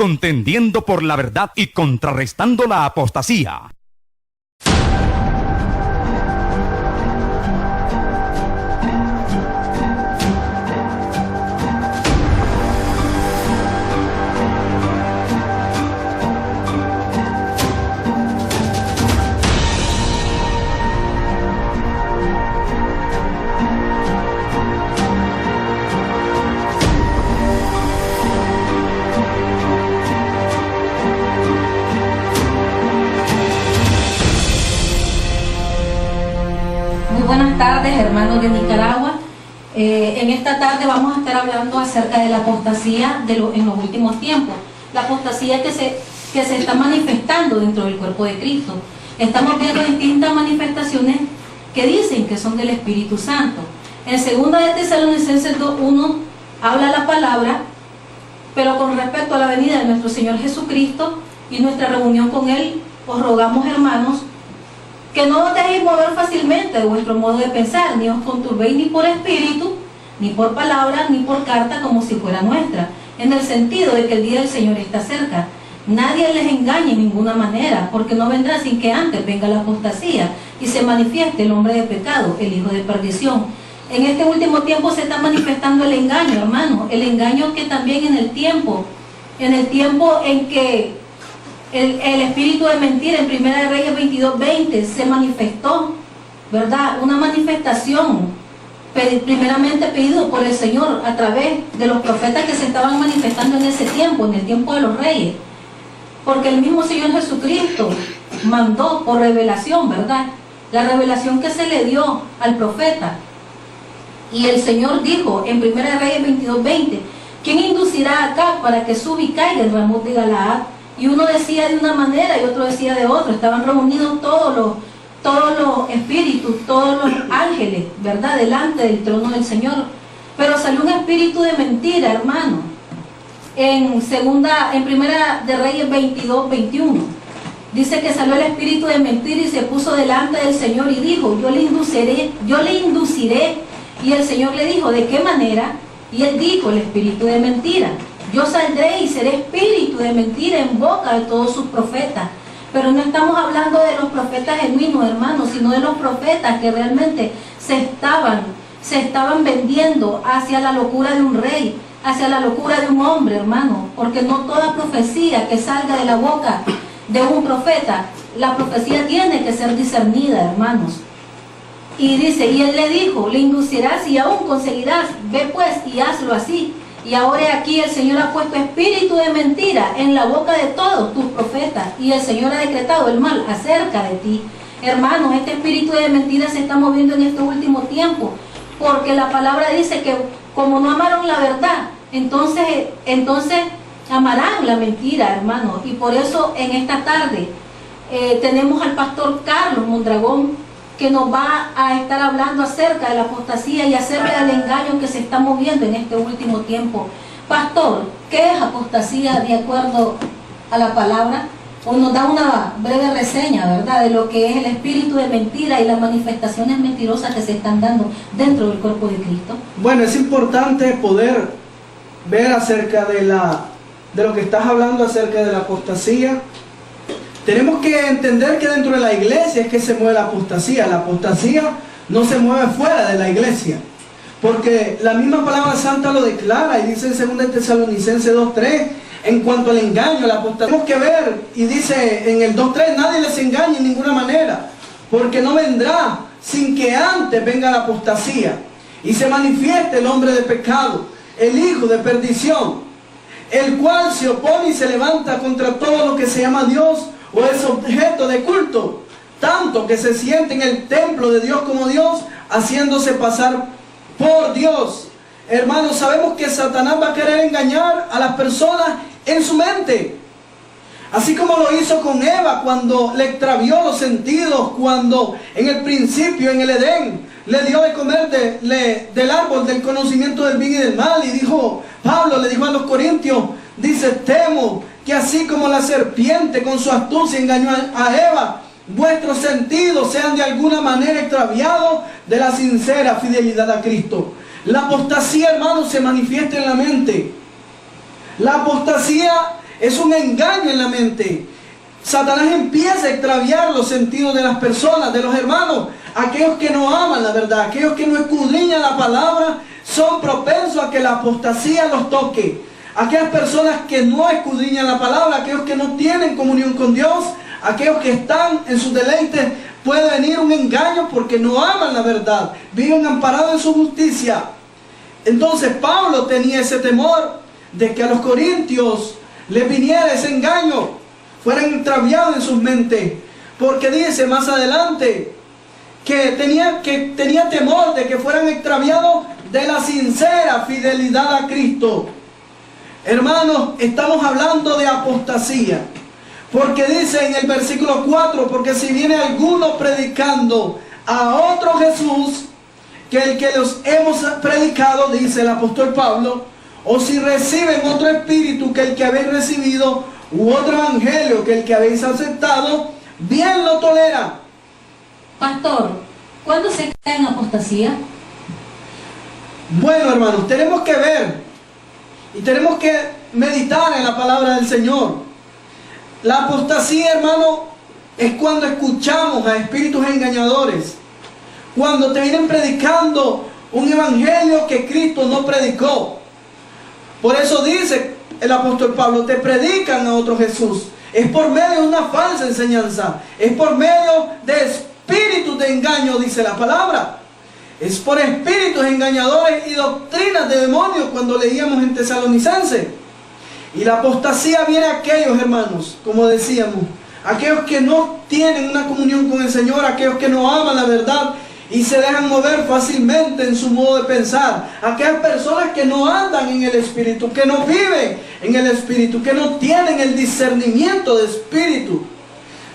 contendiendo por la verdad y contrarrestando la apostasía. Buenas tardes, hermanos de Nicaragua. En esta tarde vamos a estar hablando acerca de la apostasía en los últimos tiempos. La apostasía que se está manifestando dentro del cuerpo de Cristo. Estamos viendo distintas manifestaciones que dicen que son del Espíritu Santo. En 2 de Tesalonicenses 2:1 habla la palabra, pero con respecto a la venida de nuestro Señor Jesucristo y nuestra reunión con Él, os rogamos, hermanos, que no os dejéis mover fácilmente de vuestro modo de pensar, ni os conturbéis ni por espíritu, ni por palabra, ni por carta, como si fuera nuestra, en el sentido de que el día del Señor está cerca. Nadie les engañe en ninguna manera, porque no vendrá sin que antes venga la apostasía y se manifieste el hombre de pecado, el hijo de perdición. En este último tiempo se está manifestando el engaño, hermano, el engaño que también en el tiempo en que el espíritu de mentira en 1 de Reyes 22:20 se manifestó, ¿verdad? Una manifestación primeramente pedido por el Señor a través de los profetas que se estaban manifestando en ese tiempo, en el tiempo de los reyes, porque el mismo Señor Jesucristo mandó por revelación, ¿verdad? La revelación que se le dio al profeta, y el Señor dijo en 1 de Reyes 22:20: ¿quién inducirá acá para que suba y caiga el Ramot de Galaad? Y uno decía de una manera y otro decía de otra. Estaban reunidos todos los espíritus, todos los ángeles, ¿verdad?, delante del trono del Señor. Pero salió un espíritu de mentira, hermano. En 1 de Reyes 22:21 dice que salió el espíritu de mentira y se puso delante del Señor y dijo: yo le induciré. Y el Señor le dijo: ¿de qué manera? Y él dijo: el espíritu de mentira. Yo saldré y seré espíritu de mentira en boca de todos sus profetas. Pero no estamos hablando de los profetas genuinos, hermanos, sino de los profetas que realmente se estaban vendiendo hacia la locura de un rey, hacia la locura de un hombre, hermano. Porque no toda profecía que salga de la boca de un profeta, la profecía tiene que ser discernida, hermanos. Y dice, y él le dijo: le inducirás y aún conseguirás, ve pues y hazlo así. Y ahora aquí el Señor ha puesto espíritu de mentira en la boca de todos tus profetas, y el Señor ha decretado el mal acerca de ti. Hermanos, este espíritu de mentira se está moviendo en estos últimos tiempos, porque la palabra dice que como no amaron la verdad, entonces amarán la mentira, hermanos. Y por eso en esta tarde tenemos al pastor Carlos Mondragón, que nos va a estar hablando acerca de la apostasía y acerca del engaño que se está moviendo en este último tiempo. Pastor, ¿qué es apostasía de acuerdo a la palabra? O nos da una breve reseña, ¿verdad?, de lo que es el espíritu de mentira y las manifestaciones mentirosas que se están dando dentro del cuerpo de Cristo. Bueno, es importante poder ver acerca de lo que estás hablando acerca de la apostasía. Tenemos que entender que dentro de la iglesia es que se mueve la apostasía. La apostasía no se mueve fuera de la iglesia, porque la misma palabra santa lo declara y dice en 2 de Tesalonicenses 2:3 en cuanto al engaño, la apostasía. Tenemos que ver, y dice en el 2:3: nadie les engañe en ninguna manera, porque no vendrá sin que antes venga la apostasía y se manifieste el hombre de pecado, el hijo de perdición, el cual se opone y se levanta contra todo lo que se llama Dios o es objeto de culto, tanto que se siente en el templo de Dios como Dios, haciéndose pasar por Dios. Hermanos, sabemos que Satanás va a querer engañar a las personas en su mente, así como lo hizo con Eva cuando le extravió los sentidos, cuando en el principio en el Edén le dio de comer del árbol del conocimiento del bien y del mal. Y Pablo le dijo a los corintios, dice: temo que así como la serpiente con su astucia engañó a Eva, vuestros sentidos sean de alguna manera extraviados de la sincera fidelidad a Cristo. La apostasía, hermanos, se manifiesta en la mente. La apostasía es un engaño en la mente. Satanás empieza a extraviar los sentidos de las personas, de los hermanos. Aquellos que no aman la verdad, aquellos que no escudriñan la palabra, son propensos a que la apostasía los toque. Aquellas personas que no escudriñan la palabra, aquellos que no tienen comunión con Dios, aquellos que están en sus deleites, puede venir un engaño porque no aman la verdad, viven amparados en su justicia. Entonces Pablo tenía ese temor de que a los corintios les viniera ese engaño, fueran extraviados en sus mentes, porque dice más adelante que tenía temor de que fueran extraviados de la sincera fidelidad a Cristo. Hermanos, estamos hablando de apostasía, porque dice en el versículo 4, porque si viene alguno predicando a otro Jesús que el que los hemos predicado, dice el apóstol Pablo, o si reciben otro espíritu que el que habéis recibido, u otro evangelio que el que habéis aceptado, bien lo tolera. Pastor, ¿cuándo se cae en apostasía? Bueno, hermanos, tenemos que ver y tenemos que meditar en la palabra del Señor. La apostasía, hermano, es cuando escuchamos a espíritus engañadores, cuando te vienen predicando un evangelio que Cristo no predicó. Por eso dice el apóstol Pablo, te predican a otro Jesús. Es por medio de una falsa enseñanza, es por medio de espíritus de engaño, dice la palabra. Es por espíritus engañadores y doctrinas de demonios, cuando leíamos en Tesalonicenses. Y la apostasía viene a aquellos, hermanos, como decíamos, aquellos que no tienen una comunión con el Señor, aquellos que no aman la verdad y se dejan mover fácilmente en su modo de pensar, aquellas personas que no andan en el Espíritu, que no viven en el Espíritu, que no tienen el discernimiento de Espíritu,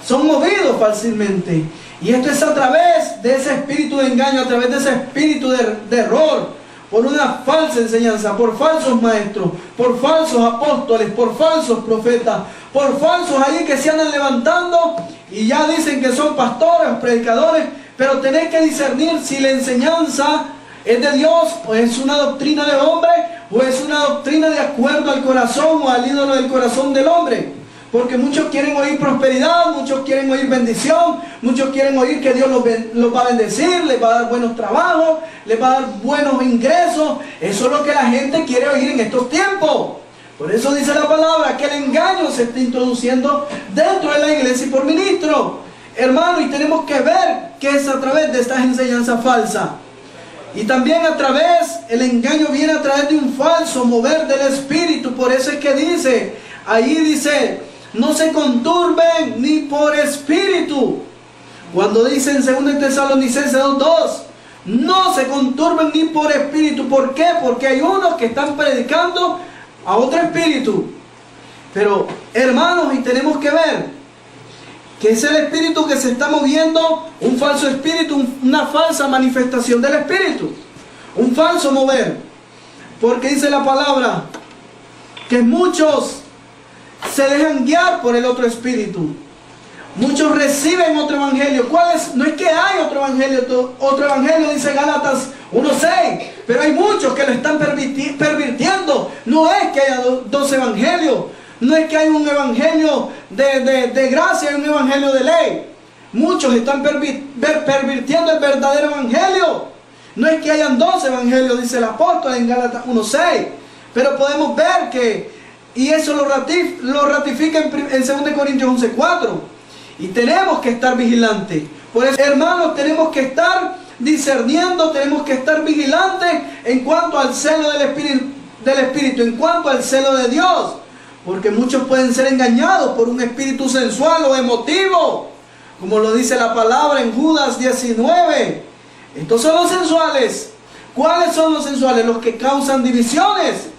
son movidos fácilmente. Y esto es a través de ese espíritu de engaño, a través de ese espíritu de error, por una falsa enseñanza, por falsos maestros, por falsos apóstoles, por falsos profetas, por falsos ahí que se andan levantando y ya dicen que son pastores, predicadores, pero tenéis que discernir si la enseñanza es de Dios o es una doctrina de hombre o es una doctrina de acuerdo al corazón o al ídolo del corazón del hombre. Porque muchos quieren oír prosperidad, muchos quieren oír bendición, muchos quieren oír que Dios los va a bendecir, les va a dar buenos trabajos, les va a dar buenos ingresos. Eso es lo que la gente quiere oír en estos tiempos. Por eso dice la palabra que el engaño se está introduciendo dentro de la iglesia y por ministro. Hermano, y tenemos que ver que es a través de estas enseñanzas falsas. Y también el engaño viene a través de un falso mover del espíritu. Por eso es que dice, no se conturben ni por espíritu. Cuando dice en 2 Tesalonicenses 2:2, no se conturben ni por espíritu. ¿Por qué? Porque hay unos que están predicando a otro espíritu. Pero, hermanos, y tenemos que ver que es el espíritu que se está moviendo, un falso espíritu, una falsa manifestación del espíritu, un falso mover. Porque dice la palabra que muchos se dejan guiar por el otro espíritu. Muchos reciben otro evangelio. ¿Cuál es? No es que hay otro evangelio, dice Gálatas 1:6, pero hay muchos que lo están pervirtiendo. No es que haya dos evangelios, no es que hay un evangelio de gracia y un evangelio de ley. Muchos están pervirtiendo el verdadero evangelio. No es que hayan dos evangelios, dice el apóstol en Gálatas 1:6, pero podemos ver que, y eso lo ratifica en 2 Corintios 11:4. Y tenemos que estar vigilantes. Por eso, hermanos, tenemos que estar discerniendo, tenemos que estar vigilantes en cuanto al celo del Espíritu, en cuanto al celo de Dios. Porque muchos pueden ser engañados por un espíritu sensual o emotivo, como lo dice la palabra en Judas 19. Estos son los sensuales. ¿Cuáles son los sensuales? Los que causan divisiones,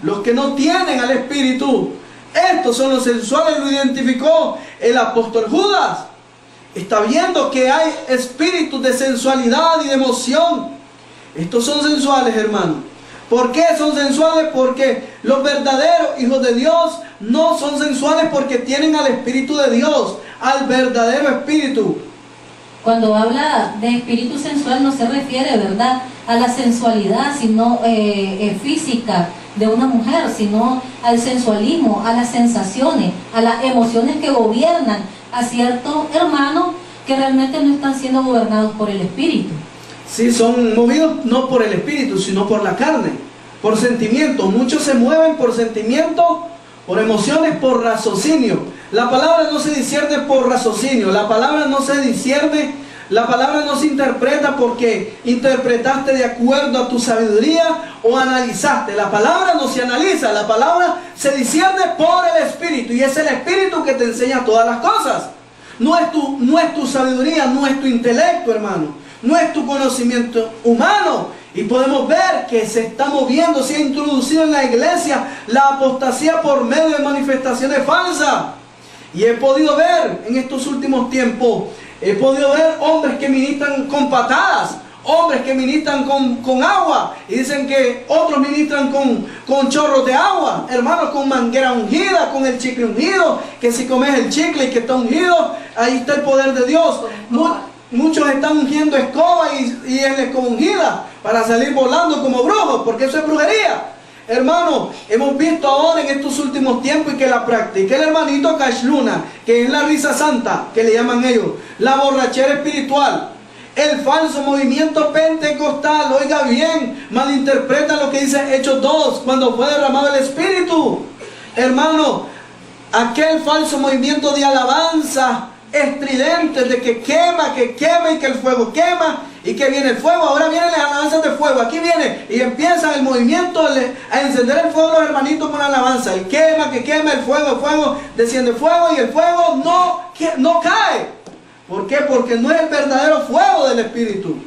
los que no tienen al Espíritu. Estos son los sensuales, lo identificó el apóstol Judas. Está viendo que hay espíritus de sensualidad y de emoción. Estos son sensuales, hermanos. ¿Por qué son sensuales? Porque los verdaderos hijos de Dios no son sensuales porque tienen al Espíritu de Dios, al verdadero Espíritu. Cuando habla de espíritu sensual no se refiere, ¿verdad?, a la sensualidad, sino física, de una mujer, sino al sensualismo, a las sensaciones, a las emociones que gobiernan a ciertos hermanos que realmente no están siendo gobernados por el Espíritu. Sí, son movidos no por el Espíritu, sino por la carne, por sentimientos. Muchos se mueven por sentimientos, por emociones, por raciocinio. La palabra no se discierne por raciocinio, la palabra no se discierne, la palabra no se interpreta porque interpretaste de acuerdo a tu sabiduría o analizaste. La palabra no se analiza, la palabra se discierne por el Espíritu, y es el Espíritu que te enseña todas las cosas. No es tu sabiduría, no es tu intelecto, hermano, no es tu conocimiento humano. Y podemos ver que se está moviendo, se ha introducido en la iglesia la apostasía por medio de manifestaciones falsas. Y he podido ver en estos últimos tiempos, he podido ver hombres que ministran con patadas, hombres que ministran con agua, y dicen que otros ministran con chorros de agua, hermanos, con manguera ungida, con el chicle ungido, que si comes el chicle y que está ungido, ahí está el poder de Dios. Muchos están ungiendo escoba y es la escoba ungida para salir volando como brujos, porque eso es brujería. Hermano, hemos visto ahora en estos últimos tiempos, y que la practica el hermanito Cashluna, que es la risa santa, que le llaman ellos, la borrachera espiritual, el falso movimiento pentecostal. Oiga bien, malinterpreta lo que dice Hechos 2, cuando fue derramado el Espíritu. Hermano, aquel falso movimiento de alabanza estridente, de que quema y que el fuego quema y que viene el fuego. Ahora vienen las alabanzas de fuego, aquí viene y empiezan el movimiento a encender el fuego los hermanitos con alabanza. El que quema, el fuego, desciende fuego, y el fuego no cae. ¿Por qué? Porque no es el verdadero fuego del Espíritu.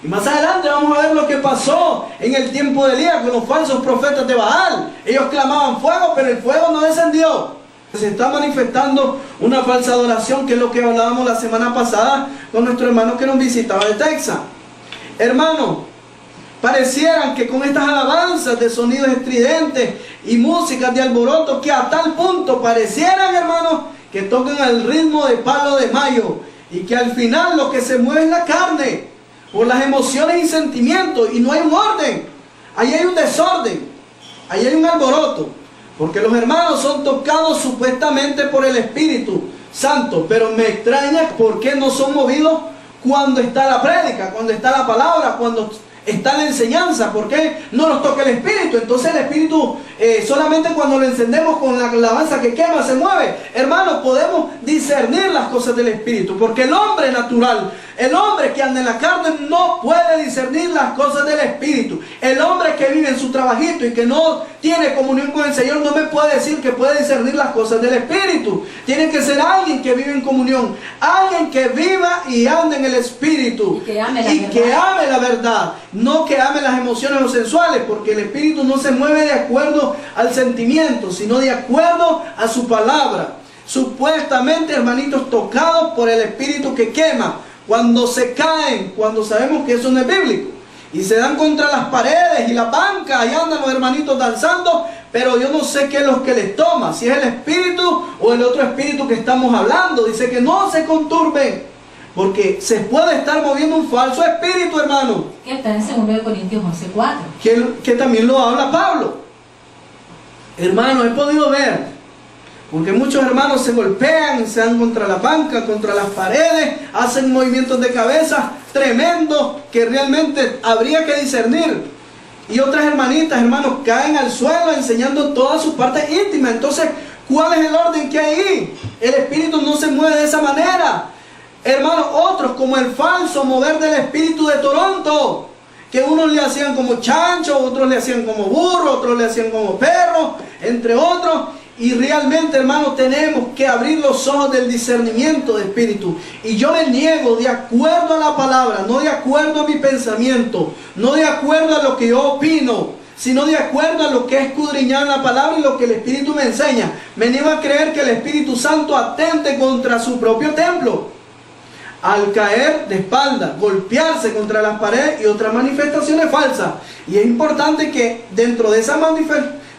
Y más adelante vamos a ver lo que pasó en el tiempo de Elías con los falsos profetas de Baal. Ellos clamaban fuego, pero el fuego no descendió. Se está manifestando una falsa adoración, que es lo que hablábamos la semana pasada con nuestro hermano que nos visitaba de Texas. Hermano, parecieran que con estas alabanzas de sonidos estridentes y músicas de alboroto, que a tal punto parecieran, hermanos, que tocan al ritmo de palo de mayo, y que al final lo que se mueve es la carne, por las emociones y sentimientos, y no hay un orden. Ahí hay un desorden, ahí hay un alboroto. Porque los hermanos son tocados supuestamente por el Espíritu Santo, pero me extraña por qué no son movidos cuando está la prédica, cuando está la palabra, cuando está la enseñanza. ¿Por qué no nos toca el Espíritu? Entonces el Espíritu solamente cuando lo encendemos con la alabanza que quema se mueve. Hermanos, podemos discernir las cosas del Espíritu, porque el hombre natural, el hombre que anda en la carne, no puede discernir las cosas del Espíritu. El hombre que vive en su trabajito y que no tiene comunión con el Señor no me puede decir que puede discernir las cosas del Espíritu. Tiene que ser alguien que vive en comunión, alguien que viva y ande en el Espíritu, y que ame la verdad, no que ame las emociones o sensuales, porque el Espíritu no se mueve de acuerdo al sentimiento, sino de acuerdo a su palabra. Supuestamente, hermanitos, tocados por el Espíritu que quema. Cuando se caen, cuando sabemos que eso no es bíblico, y se dan contra las paredes y las bancas, y andan los hermanitos danzando, pero yo no sé qué es lo que les toma, si es el espíritu o el otro espíritu que estamos hablando. Dice que no se conturben, porque se puede estar moviendo un falso espíritu, hermano. Que está en 2 Corintios 11:4. Que también lo habla Pablo. Hermano, he podido ver, porque muchos hermanos se golpean, se dan contra la banca, contra las paredes, hacen movimientos de cabeza tremendos que realmente habría que discernir. Y otras hermanitas, hermanos, caen al suelo enseñando todas sus partes íntimas. Entonces, ¿cuál es el orden que hay ahí? El espíritu no se mueve de esa manera. Hermanos, otros como el falso mover del espíritu de Toronto, que unos le hacían como chancho, otros le hacían como burro, otros le hacían como perro, entre otros. Y realmente, hermanos, tenemos que abrir los ojos del discernimiento de espíritu. Y yo me niego de acuerdo a la palabra, no de acuerdo a mi pensamiento, no de acuerdo a lo que yo opino, sino de acuerdo a lo que he escudriñado en la palabra y lo que el Espíritu me enseña. Me niego a creer que el Espíritu Santo atente contra su propio templo, al caer de espalda, golpearse contra las paredes y otras manifestaciones falsas. Y es importante que dentro de esas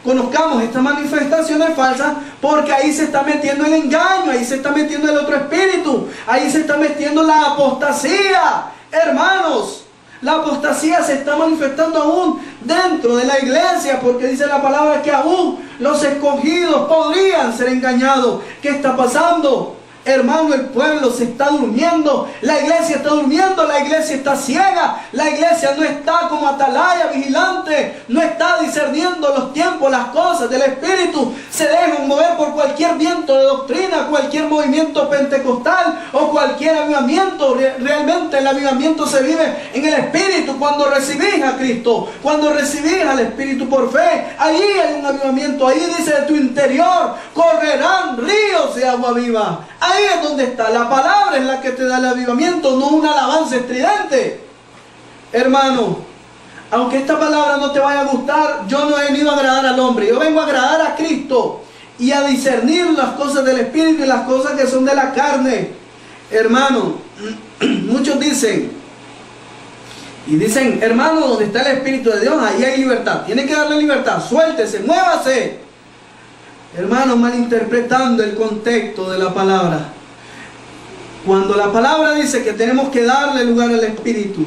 conozcamos estas manifestaciones falsas, porque ahí se está metiendo el engaño, ahí se está metiendo el otro espíritu, ahí se está metiendo la apostasía. Hermanos, La apostasía se está manifestando aún dentro de la iglesia, porque dice la palabra que aún los escogidos podrían ser engañados. ¿Qué está pasando? Hermano, el pueblo se está durmiendo, la iglesia está durmiendo, la iglesia está ciega, la iglesia no está como atalaya vigilante, no está discerniendo los tiempos, las cosas del Espíritu, se dejan mover por cualquier viento de doctrina, cualquier movimiento pentecostal o cualquier avivamiento. Realmente el avivamiento se vive en el Espíritu, cuando recibís a Cristo, cuando recibís al Espíritu por fe, ahí hay un avivamiento, ahí dice de tu interior correrán ríos de agua viva. Ahí es donde está. La palabra es la que te da el avivamiento, no una alabanza estridente. Hermano, aunque esta palabra no te vaya a gustar, yo no he venido a agradar al hombre. Yo vengo a agradar a Cristo y a discernir las cosas del Espíritu y las cosas que son de la carne. Hermano, muchos dicen, hermano, donde está el Espíritu de Dios, ahí hay libertad. Tiene que darle libertad. Suéltese, muévase. Hermanos, malinterpretando el contexto de la palabra. Cuando la palabra dice que tenemos que darle lugar al Espíritu,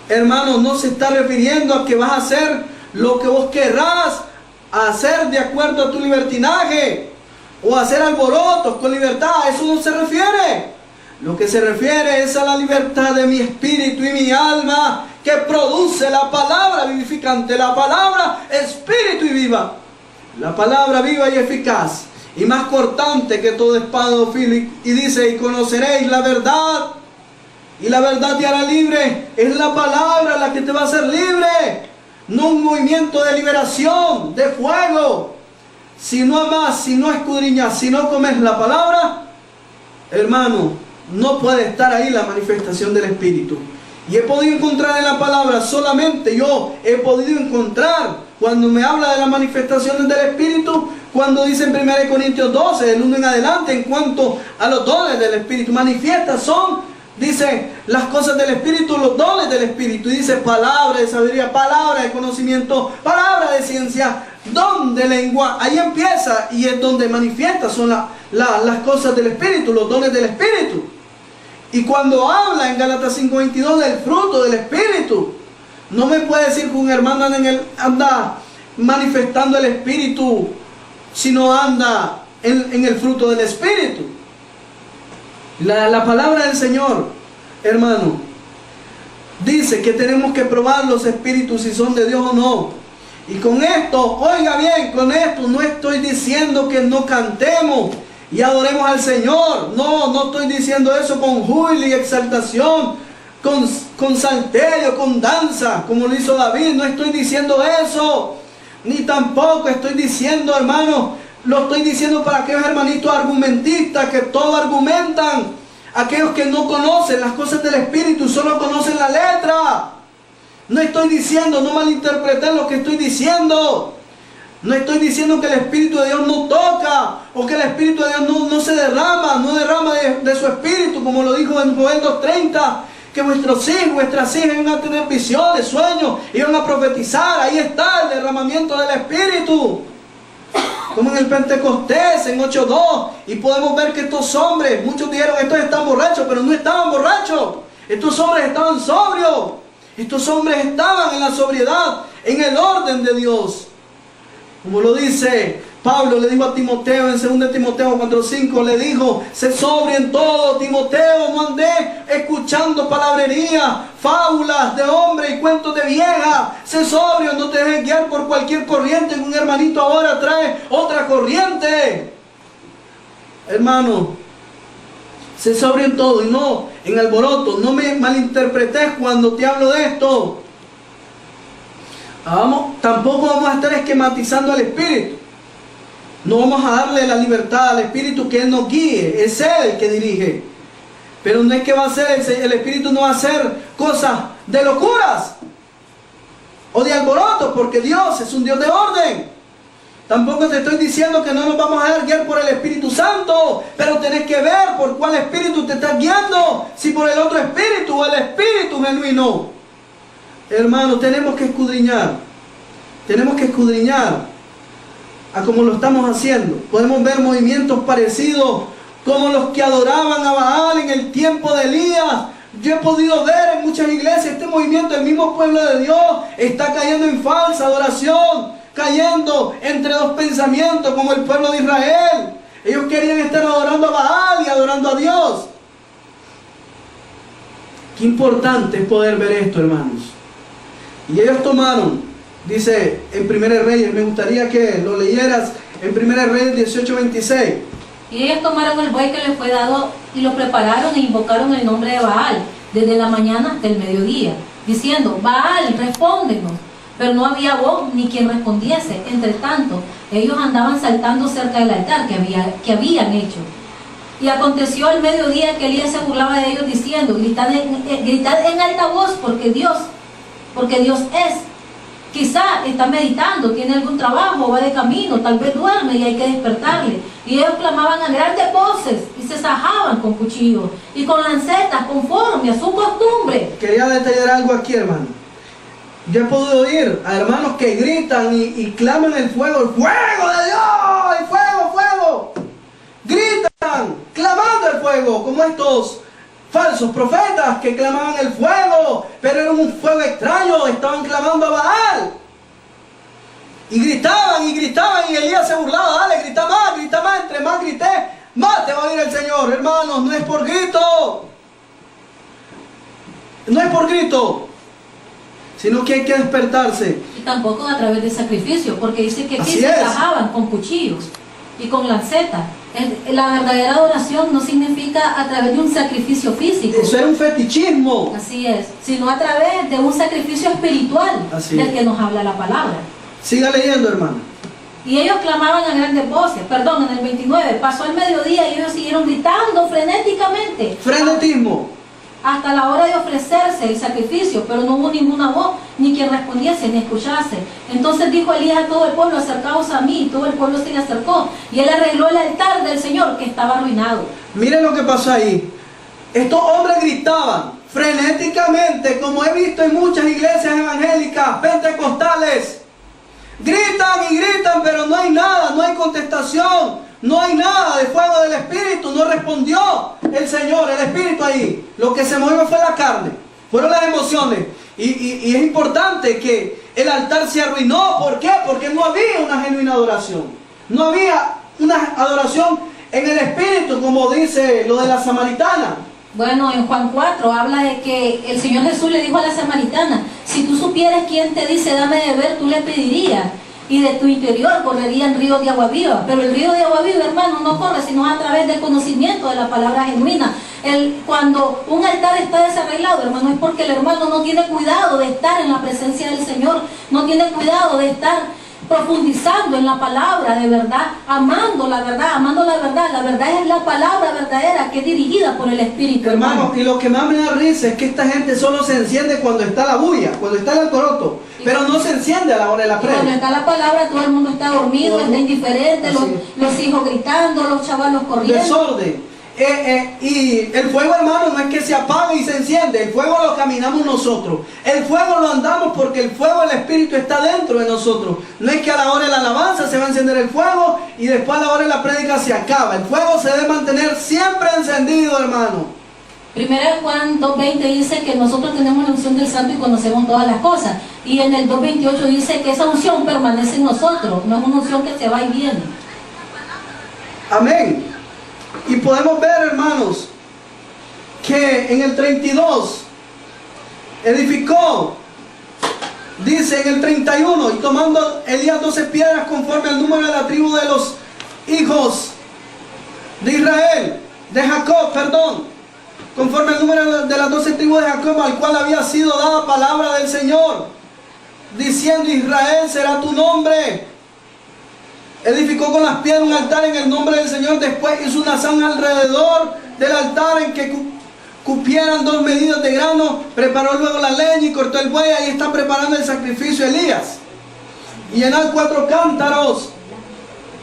hermanos, no se está refiriendo a que vas a hacer lo que vos querrás hacer de acuerdo a tu libertinaje o hacer alborotos con libertad. A eso no se refiere. Lo que se refiere es a la libertad de mi espíritu y mi alma, que produce la palabra vivificante, la palabra espíritu y viva. La palabra viva y eficaz, y más cortante que toda espada de filo, y dice, y conoceréis la verdad, y la verdad te hará libre. Es la palabra la que te va a hacer libre, no un movimiento de liberación, de fuego. Si no amas, si no escudriñas, si no comes la palabra, hermano, no puede estar ahí la manifestación del Espíritu. Y he podido encontrar en la palabra, solamente yo he podido encontrar, cuando me habla de las manifestaciones del Espíritu, cuando dice en 1 Corintios 12, del 1 en adelante, en cuanto a los dones del Espíritu, manifiestas son, dice, las cosas del Espíritu, los dones del Espíritu, y dice palabra de sabiduría, palabra de conocimiento, palabra de ciencia, don de lengua. Ahí empieza, y es donde manifiesta, son las cosas del Espíritu, los dones del Espíritu. Y cuando habla en Gálatas 5:22 del fruto del Espíritu, no me puede decir que un hermano anda manifestando el Espíritu, sino anda en el fruto del Espíritu. La palabra del Señor, hermano, dice que tenemos que probar los espíritus si son de Dios o no. Y con esto, oiga bien, con esto no estoy diciendo que no cantemos y adoremos al Señor. No estoy diciendo eso con júbilo y exaltación, con salterio, con danza, como lo hizo David. No estoy diciendo eso, ni tampoco estoy diciendo, hermano, lo estoy diciendo para aquellos hermanitos argumentistas que todo argumentan, aquellos que no conocen las cosas del Espíritu, solo conocen la letra. No estoy diciendo, no malinterpreten lo que estoy diciendo. No estoy diciendo que el Espíritu de Dios no toca, o que el Espíritu de Dios no se derrama, no derrama de su Espíritu, como lo dijo en Joel 2:30, que vuestros hijos, vuestras hijas iban a tener visiones, sueños, iban a profetizar. Ahí está el derramamiento del Espíritu, como en el Pentecostés, en 8:2, y podemos ver que estos hombres, muchos dijeron, estos están borrachos, pero no estaban borrachos, estos hombres estaban sobrios, estos hombres estaban en la sobriedad, en el orden de Dios. Como lo dice Pablo, le dijo a Timoteo en 2 Timoteo 4:5, le dijo, sé sobrio en todo, Timoteo, no andé escuchando palabrería, fábulas de hombre y cuentos de vieja. Sé sobrio, no te dejes guiar por cualquier corriente, que un hermanito ahora trae otra corriente. Hermano, sé sobrio en todo y no en alboroto. No me malinterpretes cuando te hablo de esto. Tampoco vamos a estar esquematizando al Espíritu. No vamos a darle la libertad al Espíritu que Él nos guíe. Es Él el que dirige. Pero no es que va a hacer, el Espíritu no va a hacer cosas de locuras o de alboroto, porque Dios es un Dios de orden. Tampoco te estoy diciendo que no nos vamos a dejar guiar por el Espíritu Santo, pero tenés que ver por cuál Espíritu te estás guiando, si por el otro Espíritu o el Espíritu genuino. Hermanos, tenemos que escudriñar a como lo estamos haciendo. Podemos ver movimientos parecidos como los que adoraban a Baal en el tiempo de Elías, Yo he podido ver en muchas iglesias este movimiento, el mismo pueblo de Dios está cayendo en falsa adoración, cayendo entre dos pensamientos como el pueblo de Israel. Ellos querían estar adorando a Baal y adorando a Dios. Qué importante es poder ver esto, hermanos. Y ellos tomaron, dice en 1 Reyes, me gustaría que lo leyeras en 1 Reyes 18:26. Y ellos tomaron el buey que les fue dado y lo prepararon e invocaron el nombre de Baal desde la mañana hasta el mediodía, diciendo: Baal, respóndenos. Pero no había voz ni quien respondiese. Entre tanto, ellos andaban saltando cerca del altar que habían hecho. Y aconteció al mediodía que Elías se burlaba de ellos diciendo: gritad en alta voz, porque Dios es. Quizá está meditando, tiene algún trabajo, va de camino, tal vez duerme y hay que despertarle. Y ellos clamaban a grandes voces y se sajaban con cuchillos y con lancetas conforme a su costumbre. Quería detallar algo aquí, hermano. Yo he podido oír a hermanos que gritan y claman el fuego de Dios, el fuego, fuego. Gritan, clamando el fuego, como estos falsos profetas que clamaban el fuego, pero era un fuego extraño, estaban clamando a Baal. Y gritaban, y Elías se burlaba: dale, grita más, entre más grité, más te va a oír el Señor. Hermanos, no es por grito, no es por grito, sino que hay que despertarse. Y tampoco a través de sacrificio, porque dice que aquí Así se es. sajaban con cuchillos y con lancetas. La verdadera adoración no significa a través de un sacrificio físico. Eso era un fetichismo. Así es, sino a través de un sacrificio espiritual del que nos habla la palabra. Siga leyendo, hermano. Y ellos clamaban a grandes voces. Perdón, en el 29, pasó el mediodía y ellos siguieron gritando frenéticamente. Frenetismo. Hasta la hora de ofrecerse el sacrificio, pero no hubo ninguna voz, ni quien respondiese, ni escuchase. Entonces dijo Elías a todo el pueblo: acercaos a mí. Y todo el pueblo se le acercó, y él arregló el altar del Señor, que estaba arruinado. Miren lo que pasó ahí. Estos hombres gritaban frenéticamente, como he visto en muchas iglesias evangélicas, pentecostales. Gritan y gritan, pero no hay nada, no hay contestación, no hay nada de fuego del Espíritu. No respondió el Señor, el Espíritu ahí. Lo que se movió fue la carne, fueron las emociones. Y es importante que el altar se arruinó. ¿Por qué? Porque no había una genuina adoración. No había una adoración en el Espíritu, como dice lo de la samaritana. Bueno, en Juan 4 habla de que el Señor Jesús le dijo a la samaritana: si tú supieras quién te dice dame de beber, tú le pedirías, y de tu interior correrían ríos de agua viva. Pero el río de agua viva, hermano, no corre sino a través del conocimiento de la palabra genuina. Cuando un altar está desarreglado, hermano, es porque el hermano no tiene cuidado de estar en la presencia del Señor, no tiene cuidado de estar profundizando en la palabra de verdad, amando la verdad, La verdad es la palabra verdadera que es dirigida por el Espíritu. Hermano, y lo que más me da risa es que esta gente solo se enciende cuando está la bulla, cuando está el alboroto, pero no se enciende a la hora de la Cuando predica. está la palabra, todo el mundo está dormido, está indiferente, los hijos gritando, los chavalos corriendo. Desorden. Y el fuego, hermano, no es que se apague y se enciende. El fuego lo caminamos nosotros. El fuego lo andamos porque el fuego del Espíritu está dentro de nosotros. No es que a la hora de la alabanza se va a encender el fuego y después a la hora de la prédica se acaba. El fuego se debe mantener siempre encendido, hermano. Primera Juan 2.20 dice que nosotros tenemos la unción del Santo y conocemos todas las cosas. Y en el 2.28 dice que esa unción permanece en nosotros, no es una unción que se va y viene. Amén. Y podemos ver, hermanos, que en el 32 edificó, dice en el 31, y tomando Elías 12 piedras conforme al número de la tribu de los hijos de Israel, de Jacob, perdón, conforme al número de las 12 tribus de Jacob, al cual había sido dada palabra del Señor, diciendo: Israel será tu nombre. Edificó con las piedras un altar en el nombre del Señor. Después hizo una zanja alrededor del altar en que cupieran 2 medidas de grano. Preparó luego la leña y cortó el buey. Ahí está preparando el sacrificio Elías. Y llenar 4 cántaros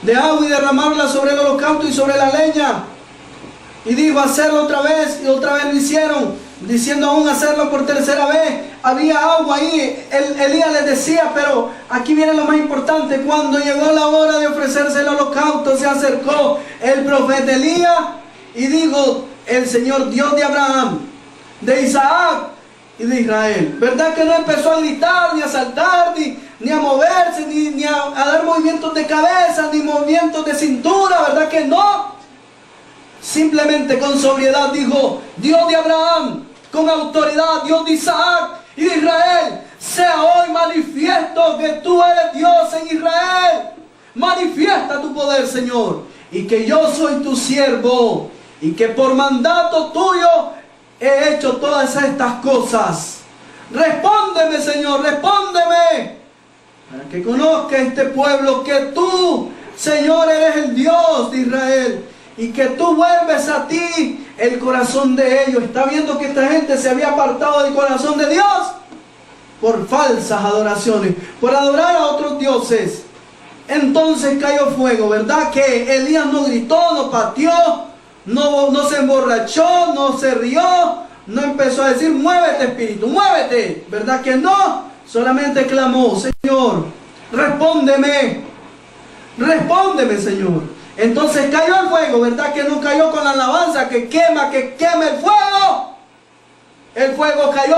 de agua y derramarla sobre el holocausto y sobre la leña. Y dijo: hacerlo otra vez. Y otra vez lo hicieron, diciendo aún: hacerlo por tercera vez. Había agua ahí. Elías les decía, pero aquí viene lo más importante: cuando llegó la hora de ofrecerse el holocausto, se acercó el profeta Elías y dijo: el Señor Dios de Abraham, de Isaac y de Israel. ¿Verdad que no empezó a gritar, ni a saltar, ni a moverse, ni a dar movimientos de cabeza, ni movimientos de cintura? ¿Verdad que no? Simplemente con sobriedad dijo: Dios de Abraham, con autoridad, Dios de Isaac y de Israel, sea hoy manifiesto que tú eres Dios en Israel. Manifiesta tu poder, Señor, y que yo soy tu siervo, y que por mandato tuyo he hecho todas estas cosas. Respóndeme, Señor, respóndeme, para que conozca este pueblo que tú, Señor, eres el Dios de Israel, y que tú vuelves a ti el corazón de ellos. Está viendo que esta gente se había apartado del corazón de Dios por falsas adoraciones, por adorar a otros dioses. Entonces cayó fuego, ¿verdad? Que Elías no gritó, no pateó, no se emborrachó, no se rió, no empezó a decir: muévete, espíritu, muévete. ¿Verdad que no? Solamente clamó: Señor, respóndeme, respóndeme, Señor. Entonces cayó el fuego, ¿verdad? Que no cayó con la alabanza que quema el fuego. El fuego cayó,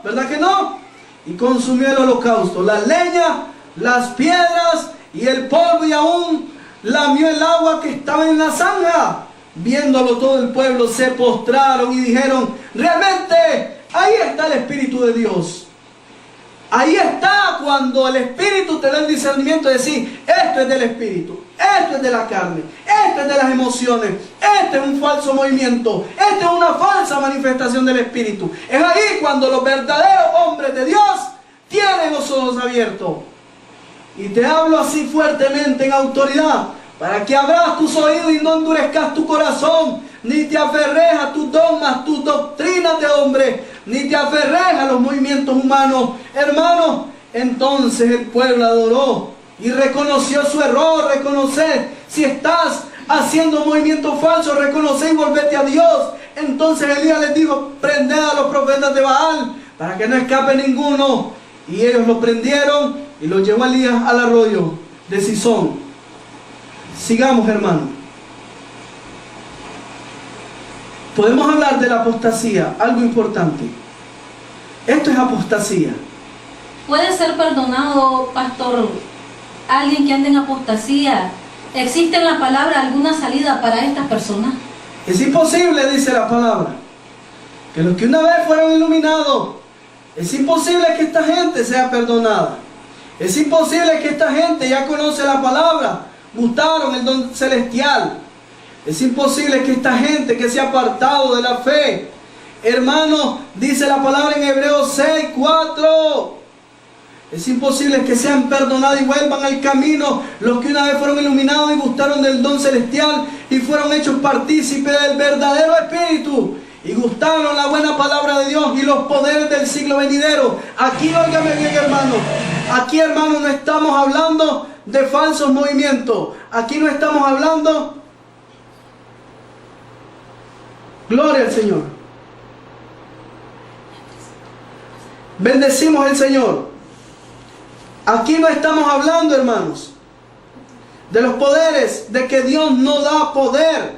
¿verdad que no? Y consumió el holocausto, la leña, las piedras y el polvo, y aún lamió el agua que estaba en la zanja. Viéndolo todo el pueblo se postraron y dijeron: realmente ahí está el Espíritu de Dios. Ahí está cuando el Espíritu te da el discernimiento de decir: esto es del Espíritu, esto es de la carne, esto es de las emociones, este es un falso movimiento, esta es una falsa manifestación del Espíritu. Es ahí cuando los verdaderos hombres de Dios tienen los ojos abiertos. Y te hablo así fuertemente en autoridad, para que abras tus oídos y no endurezcas tu corazón, ni te aferres a tus dogmas, tus doctrinas de hombre, ni te aferres a los movimientos humanos. Hermanos, entonces el pueblo adoró y reconoció su error. Reconocer si estás haciendo movimientos falsos, reconocer y volvete a Dios. Entonces Elías les dijo: prended a los profetas de Baal para que no escape ninguno. Y ellos lo prendieron y lo llevó Elías al arroyo de Sison. Sigamos, hermano. Podemos hablar de la apostasía, algo importante. Esto es apostasía. ¿Puede ser perdonado, pastor, alguien que ande en apostasía? ¿Existe en la palabra alguna salida para estas personas? Es imposible, dice la palabra, que los que una vez fueron iluminados, es imposible que esta gente sea perdonada. Es imposible que esta gente ya conoce la palabra, gustaron el don celestial. Es imposible que esta gente que se ha apartado de la fe, hermano, dice la palabra en Hebreos 6:4, es imposible que sean perdonados y vuelvan al camino los que una vez fueron iluminados y gustaron del don celestial y fueron hechos partícipes del verdadero Espíritu y gustaron la buena palabra de Dios y los poderes del siglo venidero. Aquí, óigame bien, hermano, aquí, hermano, no estamos hablando de falsos movimientos. Aquí no estamos hablando... Gloria al Señor. Bendecimos al Señor. Aquí no estamos hablando, hermanos, de los poderes, de que Dios no da poder,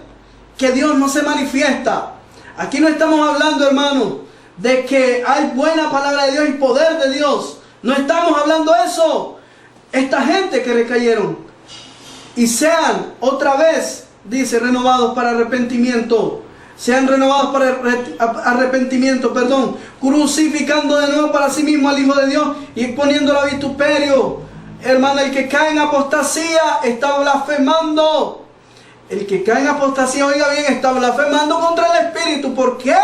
que Dios no se manifiesta. Aquí no estamos hablando, hermanos, de que hay buena palabra de Dios y poder de Dios. No estamos hablando de eso. Esta gente que recayeron y sean otra vez, dice, renovados para arrepentimiento. Sean renovados para arrepentimiento, crucificando de nuevo para sí mismo al Hijo de Dios y exponiéndolo a vituperio. Hermano, el que cae en apostasía está blasfemando. El que cae en apostasía, oiga bien, está blasfemando contra el Espíritu. ¿Por qué?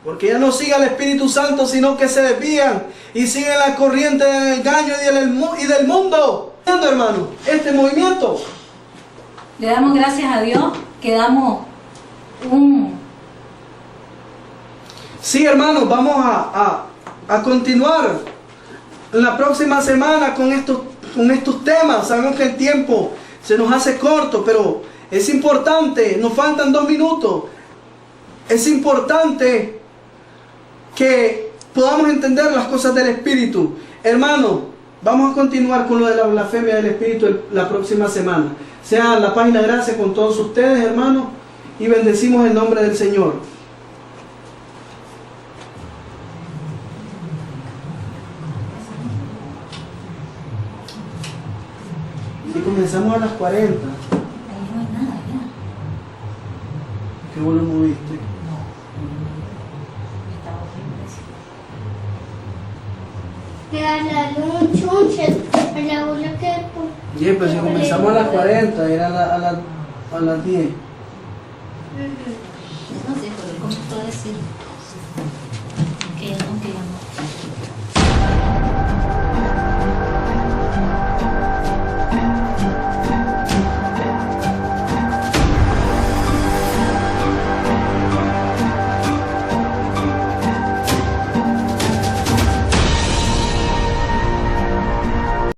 Porque ya no sigue al Espíritu Santo, sino que se desvían y siguen la corriente del engaño y del mundo. Hermano, este movimiento. Le damos gracias a Dios que damos Sí, hermanos, vamos a continuar en la próxima semana con estos temas. Sabemos que el tiempo se nos hace corto, pero es importante, nos faltan 2 minutos. Es importante que podamos entender las cosas del Espíritu. Hermano, vamos a continuar con lo de la blasfemia del Espíritu la próxima semana. Sea la página gracias con todos ustedes, hermanos, y bendecimos el nombre del Señor. comenzamos a las 40. Ahí no hay nada, ya. ¿Qué vos lo moviste? No. Está horrible. Me regalaron un chunche a la hora que... Bien, pero si comenzamos a las 40, era a las 10. No sé, pero ¿cómo puedo decir?